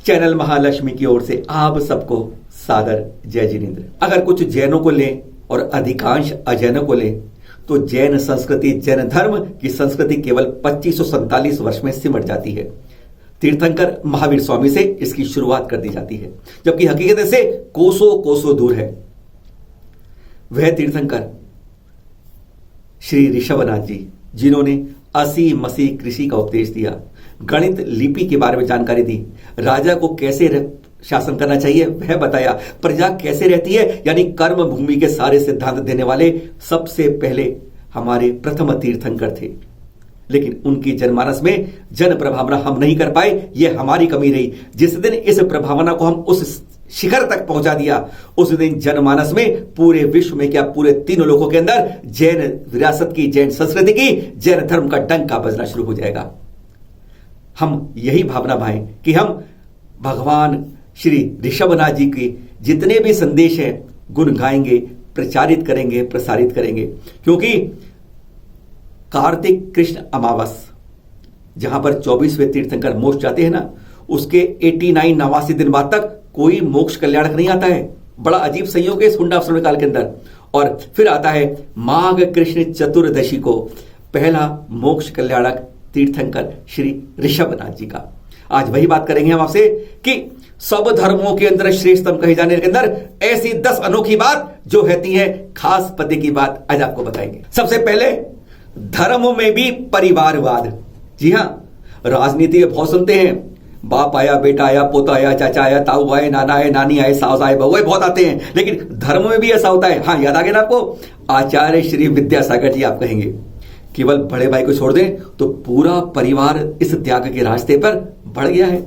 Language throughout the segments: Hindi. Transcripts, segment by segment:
चैनल महालक्ष्मी की ओर से आप सबको सादर जय जिनेन्द्र। अगर कुछ जैनों को लें और अधिकांश अजैनों को लें तो जैन संस्कृति, जैन धर्म की संस्कृति केवल 2547 वर्ष में सिमट जाती है। तीर्थंकर महावीर स्वामी से इसकी शुरुआत कर दी जाती है, जबकि हकीकत से कोसों कोसों दूर है। वह तीर्थंकर श्री ऋषभनाथ जी, जिन्होंने असी मसी कृषि का उपदेश दिया, गणित लिपि के बारे में जानकारी दी, राजा को कैसे शासन करना चाहिए वह बताया, प्रजा कैसे रहती है यानी कर्म भूमि के सारे सिद्धांत देने वाले सबसे पहले हमारे प्रथम तीर्थंकर थे। लेकिन उनकी जनमानस में जन प्रभावना हम नहीं कर पाए, यह हमारी कमी रही। जिस दिन इस प्रभावना को हम उस शिखर तक पहुंचा दिया, उस दिन जनमानस में पूरे विश्व में क्या पूरे तीनों लोगों के अंदर जैन विरासत की, जैन संस्कृति की, जैन धर्म का डंका बजना शुरू हो जाएगा। हम यही भावना भाएं कि हम भगवान श्री ऋषभनाथ जी के जितने भी संदेश हैं गुण गाएंगे, प्रचारित करेंगे, प्रसारित करेंगे, क्योंकि कार्तिक कृष्ण अमावस जहां पर 24वें तीर्थंकर मोक्ष जाते हैं ना, उसके 89 दिन बाद तक कोई मोक्ष कल्याणक नहीं आता है। बड़ा अजीब संयोग है इस हुंडासुर काल के अंदर। और फिर आता है माघ कृष्ण चतुर्दशी को पहला मोक्ष कल्याणक तीर्थंकर श्री ऋषभनाथ जी का। आज वही बात करेंगे हम आपसे कि सब धर्मों के अंदर श्रेष्ठतम कहे जाने के अंदर ऐसी 10 अनोखी बात जो कहती है खास पते की बात आज आपको बताएंगे। सबसे पहले धर्म में भी परिवारवाद। जी हां, राजनीति में बहुत सुनते हैं, बाप आया, बेटा आया, पोता आया, चाचा आया, ताऊ आए, नाना आए, नानी आए, सास आए, बहू आए, बहुत आते हैं। लेकिन धर्म में भी ऐसा होता है। हाँ, याद आ गया ना आपको, आचार्य श्री विद्यासागर जी आप कहेंगे केवल बड़े भाई को छोड़ दें तो पूरा परिवार इस त्याग के रास्ते पर बढ़ गया है।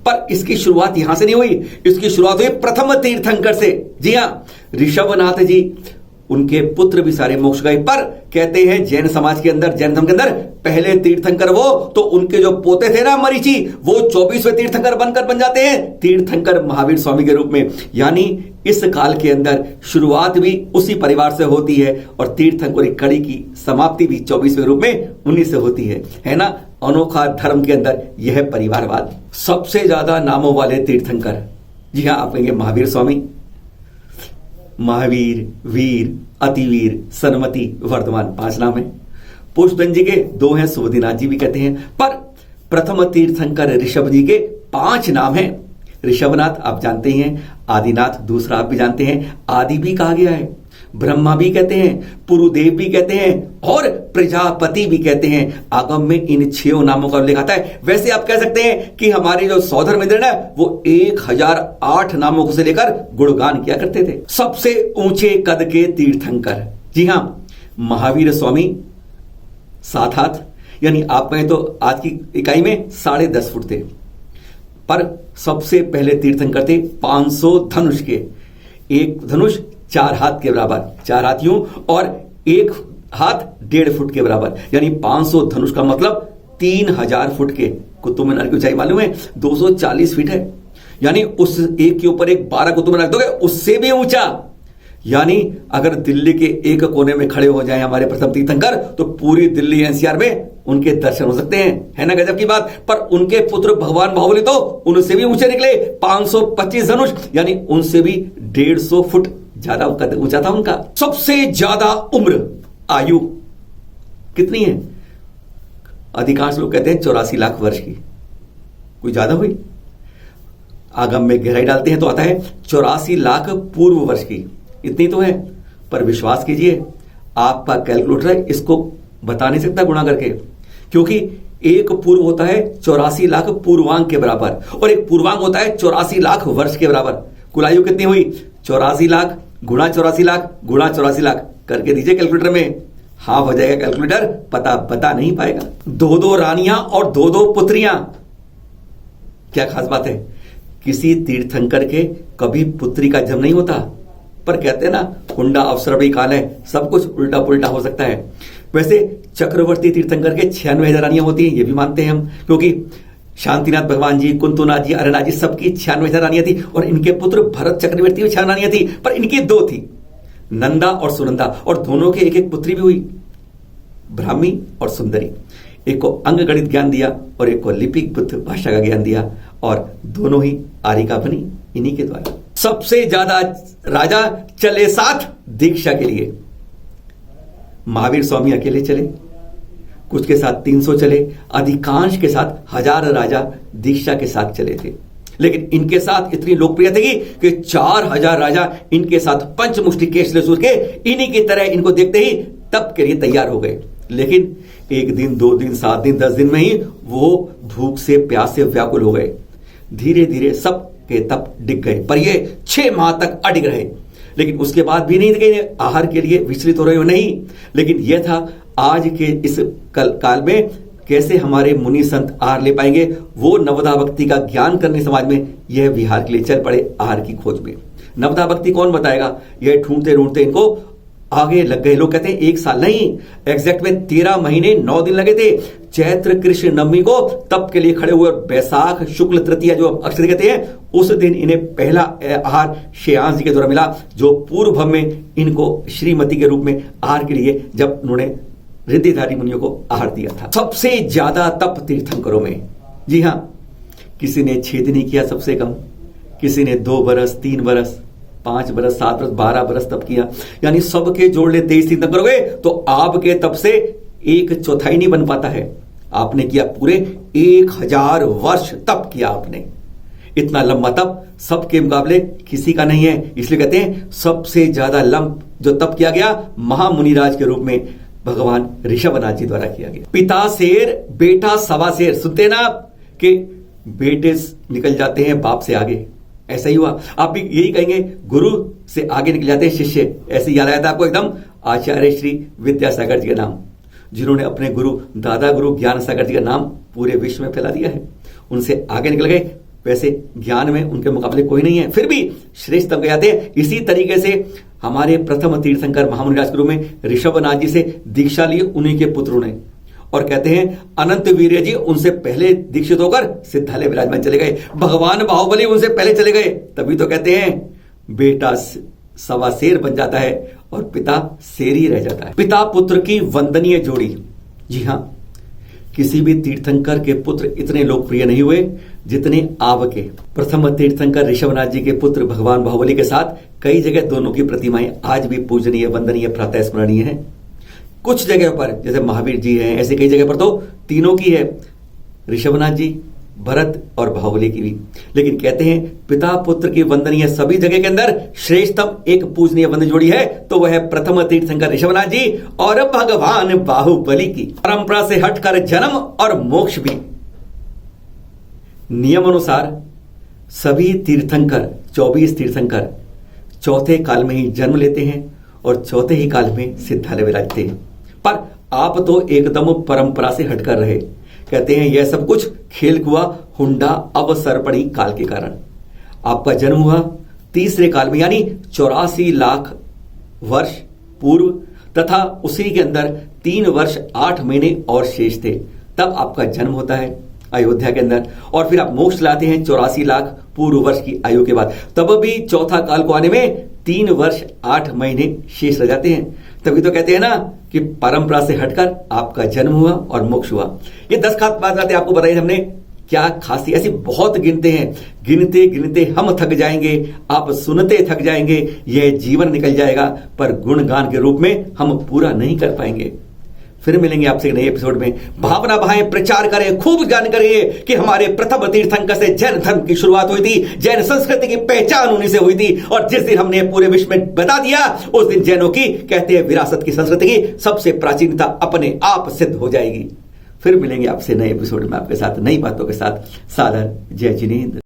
पर इसकी शुरुआत यहां से नहीं हुई, इसकी शुरुआत हुई प्रथम तीर्थंकर से। जी हां, ऋषभनाथ जी, उनके पुत्र भी सारे मोक्ष गए, पर कहते हैं जैन समाज के अंदर, जैन धर्म के अंदर पहले तीर्थंकर वो, तो उनके जो पोते थे ना मरीचि, वो 24वें तीर्थंकर बन जाते हैं तीर्थंकर महावीर स्वामी के रूप में। यानी इस काल के अंदर शुरुआत भी उसी परिवार से होती है और तीर्थंकर कड़ी की समाप्ति भी 24वें रूप में उन्हीं से होती है ना। अनोखा धर्म के अंदर यह परिवारवाद। सबसे ज्यादा नामों वाले तीर्थंकर, जी हां, आप कहेंगे महावीर स्वामी, महावीर, वीर, अतिवीर, सन्मति, वर्धमान, 5 नाम है। पुष्पदंत जी के 2 हैं, सुबुधिनाथ जी भी कहते हैं। पर प्रथम तीर्थंकर ऋषभ जी के 5 नाम हैं। ऋषभनाथ आप जानते हैं, आदिनाथ दूसरा आप भी जानते हैं, आदि भी कहा गया है, ब्रह्मा भी कहते हैं, पुरुदेव भी कहते हैं और प्रजापति भी कहते हैं। आगम में इन 6 नामों का उल्लेख आता है। वैसे आप कह सकते हैं कि हमारे जो सौधर्म मित्र है वो 1008 नामों को से लेकर गुणगान किया करते थे। सबसे ऊंचे कद के तीर्थंकर, जी हां, महावीर स्वामी 7 हाथ, यानी आप कहें तो आज की इकाई में 10.5 फुट थे। पर सबसे पहले तीर्थंकर थे 500 धनुष के, एक धनुष 4 हाथ के बराबर, 4 हाथ यूं और 1 हाथ 1.5 फुट के बराबर, यानी 500 धनुष का मतलब 3000 फुट के। कुतुब मीनार की ऊंचाई मालूम है 240 फीट है, यानी उस एक के ऊपर एक 12 कुतुब मीनार रख दोगे उससे भी ऊंचा। यानी अगर दिल्ली के एक कोने में खड़े हो जाए हमारे प्रथम तीर्थंकर तो पूरी दिल्ली एनसीआर में उनके दर्शन हो सकते हैं, है ना गजब की बात। पर उनके पुत्र भगवान बाहुबली तो उनसे भी ऊंचे निकले, 525 धनुष, यानी उनसे भी 150 फुट ज्यादा ऊंचा था उनका। सबसे ज्यादा उम्र, आयु कितनी है? अधिकांश लोग कहते हैं 84 लाख वर्ष की, कोई ज्यादा हुई। आगम में गहराई डालते हैं तो आता है 84 लाख पूर्व वर्ष की, इतनी तो है। पर विश्वास कीजिए, आपका कैलकुलेटर है इसको बता नहीं सकता गुणा करके, क्योंकि एक पूर्व होता है 84 लाख पूर्वांग के बराबर और एक पूर्वांग होता है 84 लाख वर्ष के बराबर। कुल आयु कितनी हुई? 84 लाख गुणा 84 लाख गुणा 84 लाख करके दीजिए कैलकुलेटर में। हाँ, हो जाएगा कैलकुलेटर, पता बता नहीं पाएगा। 2 रानियां और 2 पुत्रियां, क्या खास बात है? किसी तीर्थंकर के कभी पुत्री का जन्म नहीं होता, पर कहते हैं ना हुंडा अवसरवी काल है, सब कुछ उल्टा पुल्टा हो सकता है। वैसे चक्रवर्ती तीर्थंकर के 96,000 रानियां होती हैं, ये भी मानते हैं हम, क्योंकि शांतिनाथ भगवान जी, कुंतुनाथ जी, अरनाथ जी, सबकी 96,000 रानियां थी और इनके पुत्र भरत चक्रवर्ती भी 6 रानियां थी, पर इनकी 2 थी, नंदा और सुनंदा, और दोनों के एक पुत्री भी हुई, ब्राह्मी और सुंदरी। एक को अंग गणित ज्ञान दिया और एक को लिपिक बुद्ध भाषा का ज्ञान दिया और दोनों ही आरिका बनी इन्हीं के द्वारा। सबसे ज्यादा राजा चले साथ दीक्षा के लिए। महावीर स्वामी अकेले चले, कुछ के साथ 300 चले, अधिकांश के साथ 1000 राजा दीक्षा के साथ चले थे। लेकिन इनके साथ इतनी लोकप्रियता थी कि 4000 राजा इनके साथ पंचमुष्टि केशलेश्वर के इन्हीं की तरह इनको देखते ही तप के लिए तैयार हो गए। लेकिन 1 दिन, 2 दिन, 7 दिन, 10 दिन में ही वो भूख से प्यास से व्याकुल हो गए। धीरे धीरे सब के तप डिग गए, पर ये 6 माह तक अडिग रहे। लेकिन उसके बाद भी नहीं कि आहार के लिए विचलित हो रहे हो, नहीं। लेकिन यह था आज के इस काल में कैसे हमारे मुनि संत आहार ले पाएंगे, वो नवदा भक्ति का ज्ञान करने समाज में यह विहार के लिए चल पड़े आहार की खोज में। नवदा भक्ति कौन बताएगा, यह ढूंढते ढूंढते इनको आगे लग गए। लोग कहते हैं 1 साल नहीं, एग्जैक्ट में 13 महीने 9 दिन लगे थे। चैत्र कृष्ण नवमी को तप के लिए खड़े हुए और बैसाख शुक्ल तृतीया जो अक्षर कहते हैं, उस दिन इन्हें पहला आहार श्रेयांश जी के द्वारा मिला, जो पूर्व में इनको श्रीमती के रूप में आहार के लिए जब उन्होंने रिद्धिधारी मुनियों को आहार दिया था। सबसे ज्यादा तप तीर्थंकरों में, जी हां, किसी ने 6 दिन ही किया सबसे कम, किसी ने 2 बरस, 3 बरस, 5 बरस, 7 बरस, 12 बरस तप किया। यानी सबके जोड़ ले 23 दिन तक करोगे तो आपके तप से 1/4 नहीं बन पाता है। आपने किया पूरे 1000 वर्ष तप किया आपने। इतना लंबा तप सबके मुकाबले किसी का नहीं है। इसलिए कहते हैं सबसे ज्यादा लंब जो तप किया गया महामुनिराज के रूप में भगवान ऋषभनाथ जी द्वारा किया गया। पिता शेर, बेटा सवा शेर। सुनते ना आप कि बेटे निकल जाते हैं बाप से आगे, ऐसा ही हुआ। आप भी यही कहेंगे, गुरु से आगे निकल जाते हैं शिष्य। ऐसे याद आया था आपको एकदम आचार्य श्री विद्यासागर जी का नाम, जिन्होंने अपने गुरु दादा गुरु ज्ञान सागर जी का नाम पूरे विश्व में फैला दिया है। उनसे आगे निकल गए। वैसे ज्ञान में उनके मुकाबले कोई नहीं है, फिर भी श्रेष्ठ तब जाते हैं। इसी तरीके से हमारे प्रथम तीर्थंकर महामुनिराज गुरु में ऋषभनाथ जी से दीक्षा ली उन्हीं के पुत्रों ने। और कहते हैं अनंत वीर्य जी उनसे पहले दीक्षित होकर सिद्धालय विराजमान चले गए। भगवान बाहुबली उनसे पहले चले गए। तभी तो कहते हैं बेटा सवा शेर बन जाता है और पिता शेर ही रह जाता है। पिता पुत्र की वंदनीय जोड़ी। जी हां, किसी भी तीर्थंकर के पुत्र इतने लोकप्रिय नहीं हुए जितने आपके प्रथम तीर्थंकर ऋषभनाथ जी के पुत्र भगवान बाहुबली के साथ कई जगह दोनों की प्रतिमाएं आज भी पूजनीय, वंदनीय, प्रातः स्मरणीय है। कुछ जगह पर जैसे महावीर जी हैं, ऐसे कई जगह पर तो तीनों की है, ऋषभनाथ जी, भरत और बाहुबली की भी। लेकिन कहते हैं पिता पुत्र की वंदनीय सभी जगह के अंदर श्रेष्ठतम एक पूजनीय वंदनीय जोड़ी है तो वह है प्रथम तीर्थंकर ऋषभनाथ जी और भगवान बाहुबली की। परंपरा से हटकर जन्म और मोक्ष भी। नियम अनुसार सभी तीर्थंकर 24 तीर्थंकर चौथे काल में ही जन्म लेते हैं और चौथे ही काल में सिद्धालय विराजते हैं। पर आप तो एकदम परंपरा से हटकर रहे। कहते हैं यह सब कुछ खेल हुआ हुंडा अवसर पड़ी काल के कारण। आपका जन्म हुआ तीसरे काल में, यानी 84 लाख वर्ष पूर्व, तथा उसी के अंदर 3 वर्ष 8 महीने और शेष थे। तब आपका जन्म होता है अयोध्या के अंदर, और फिर आप मोक्ष लाते हैं 84 लाख पूर्व वर्ष की आयु के बाद। तब भी चौथा काल को आने में 3 वर्ष 8 महीने शेष रह जाते हैं। तभी तो कहते हैं ना कि परंपरा से हटकर आपका जन्म हुआ और मोक्ष हुआ। ये 10 खास बातें आपको बताई हमने। क्या खासी ऐसी बहुत गिनते हैं, गिनते गिनते हम थक जाएंगे, आप सुनते थक जाएंगे, यह जीवन निकल जाएगा, पर गुणगान के रूप में हम पूरा नहीं कर पाएंगे। फिर मिलेंगे आपसे नए एपिसोड में। भावना बहाएं, प्रचार करें, खूब जानकारी कि हमारे प्रथम तीर्थंकर से जैन धर्म की शुरुआत हुई थी, जैन संस्कृति की पहचान उन्हीं से हुई थी, और जिस दिन हमने पूरे विश्व में बता दिया उस दिन जैनों की, कहते हैं विरासत की, संस्कृति की सबसे प्राचीनता अपने आप सिद्ध हो जाएगी। फिर मिलेंगे आपसे नए एपिसोड में आपके साथ नई बातों के साथ। सादर जय जिनेंद्र।